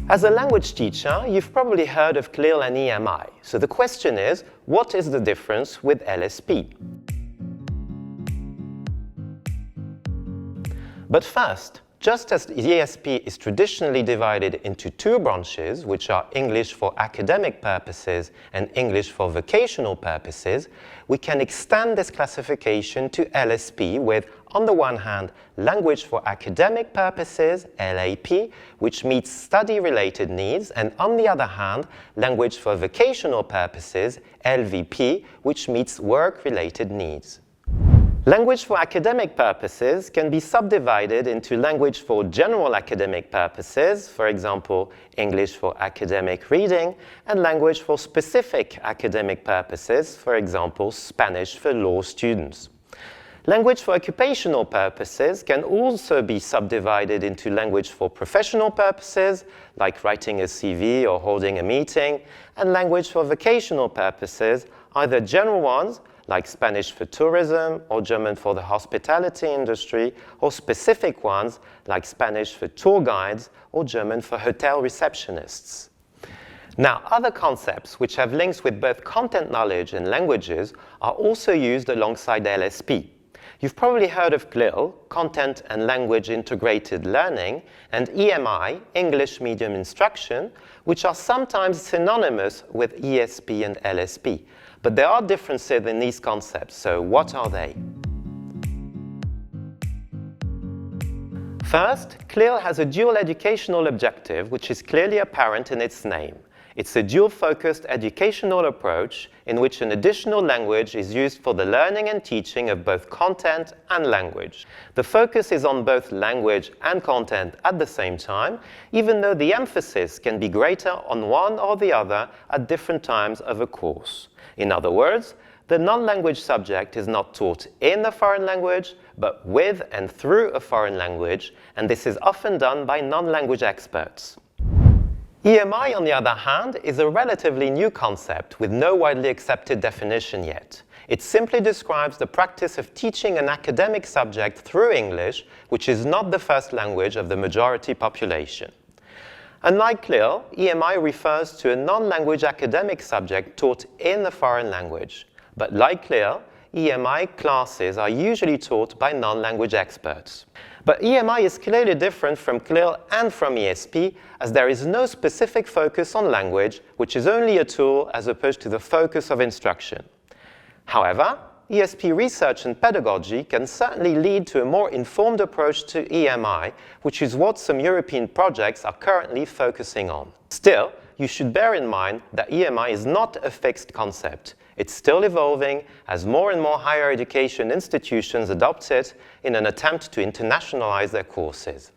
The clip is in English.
As a language teacher, you've probably heard of CLIL and EMI. So the question is, what is the difference with LSP? But first, just as ESP is traditionally divided into two branches, which are English for academic purposes and English for vocational purposes, we can extend this classification to LSP with, on the one hand, language for academic purposes, LAP, which meets study-related needs, and on the other hand, language for vocational purposes, LVP, which meets work-related needs. Language for academic purposes can be subdivided into language for general academic purposes, for example, English for academic reading, and language for specific academic purposes, for example, Spanish for law students. Language for occupational purposes can also be subdivided into language for professional purposes, like writing a CV or holding a meeting, and language for vocational purposes, either general ones, like Spanish for tourism or German for the hospitality industry, or specific ones like Spanish for tour guides or German for hotel receptionists. Now, other concepts which have links with both content knowledge and languages are also used alongside LSP. You've probably heard of CLIL, Content and Language Integrated Learning, and EMI, English Medium Instruction, which are sometimes synonymous with ESP and LSP. But there are differences in these concepts, so what are they? First, CLIL has a dual educational objective, which is clearly apparent in its name. It's a dual-focused educational approach in which an additional language is used for the learning and teaching of both content and language. The focus is on both language and content at the same time, even though the emphasis can be greater on one or the other at different times of a course. In other words, the non-language subject is not taught in a foreign language, but with and through a foreign language, and this is often done by non-language experts. EMI, on the other hand, is a relatively new concept with no widely accepted definition yet. It simply describes the practice of teaching an academic subject through English, which is not the first language of the majority population. Unlike CLIL, EMI refers to a non-language academic subject taught in a foreign language. But like CLIL, EMI classes are usually taught by non-language experts. But EMI is clearly different from CLIL and from ESP, as there is no specific focus on language, which is only a tool as opposed to the focus of instruction. However, ESP research and pedagogy can certainly lead to a more informed approach to EMI, which is what some European projects are currently focusing on. Still, you should bear in mind that EMI is not a fixed concept. It's still evolving as more and more higher education institutions adopt it in an attempt to internationalize their courses.